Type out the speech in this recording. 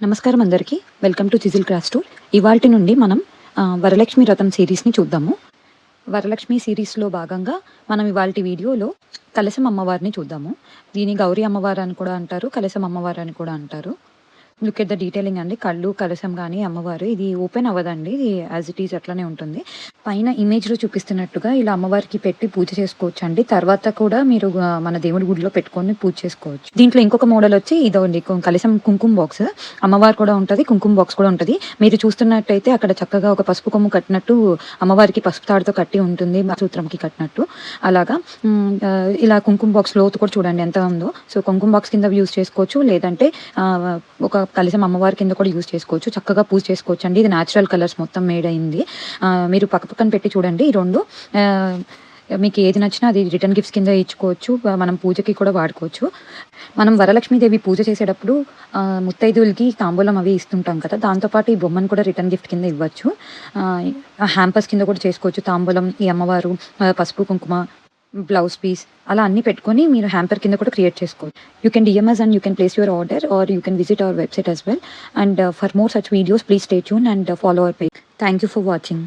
నమస్కారం అందరికీ. Welcome to chisel craft store. ఇవాల్టి నుండి మనం వరలక్ష్మి వ్రతం సిరీస్ని చూద్దాము. వరలక్ష్మి సిరీస్లో భాగంగా మనం ఇవాల్టి వీడియోలో కలశం అమ్మవారిని చూద్దాము. దీని గౌరీ అమ్మవారు అని కూడా అంటారు, కలశం అమ్మవారు అని కూడా అంటారు. లుక్ ఎట్ ద డీటెయిలింగ్ అండి. కళ్ళు, కలశం కానీ అమ్మవారు ఇది ఓపెన్ అవ్వదండి, ఇది యాజ్ ఇట్ ఈజ్ అట్లనే ఉంటుంది. పైన ఇమేజ్లో చూపిస్తున్నట్టుగా ఇలా అమ్మవారికి పెట్టి పూజ చేసుకోవచ్చు అండి. తర్వాత కూడా మీరు మన దేవుడి గుడిలో పెట్టుకొని పూజ చేసుకోవచ్చు. దీంట్లో ఇంకొక మోడల్ వచ్చి ఇదండి, కలశం కుంకుమ బాక్స్. అమ్మవారు కూడా ఉంటుంది, కుంకుమ బాక్స్ కూడా ఉంటుంది. మీరు చూస్తున్నట్టయితే అక్కడ చక్కగా ఒక పసుపు కొమ్ము కట్టినట్టు అమ్మవారికి పసుపు తాడుతో కట్టి ఉంటుంది, సూత్రంకి కట్టినట్టు. అలాగా ఇలా కుంకుమ బాక్స్ లోతు కూడా చూడండి ఎంత ఉందో. సో కుంకుమ బాక్స్ కింద యూజ్ చేసుకోవచ్చు, లేదంటే ఒక కలశం అమ్మవారి కింద కూడా యూజ్ చేసుకోవచ్చు. చక్కగా పూజ చేసుకోవచ్చు అండి. ఇది న్యాచురల్ కలర్స్ మొత్తం మేడ్ అయింది. మీరు పక్కన పెట్టి చూడండి. ఈ రెండు మీకు ఏది నచ్చినా అది రిటర్న్ గిఫ్ట్స్ కింద ఇచ్చుకోవచ్చు, మనం పూజకి కూడా వాడుకోవచ్చు. మనం వరలక్ష్మీదేవి పూజ చేసేటప్పుడు ముత్తైదువులకి తాంబూలం అవి ఇస్తుంటాం కదా, దాంతోపాటు ఈ బొమ్మను కూడా రిటర్న్ గిఫ్ట్ కింద ఇవ్వచ్చు. హ్యాంపర్స్ కింద కూడా చేసుకోవచ్చు. తాంబూలం, ఈ అమ్మవారు, పసుపు కుంకుమ, బ్లౌజ్ పీస్ అలా అన్ని పెట్టుకొని మీరు హ్యాంపర్ కింద కూడా క్రియేట్ చేసుకోవచ్చు. You can DM us and you can place your order, or you can visit our website as well. And for more such videos, please stay tuned and follow our page. Thank you for watching.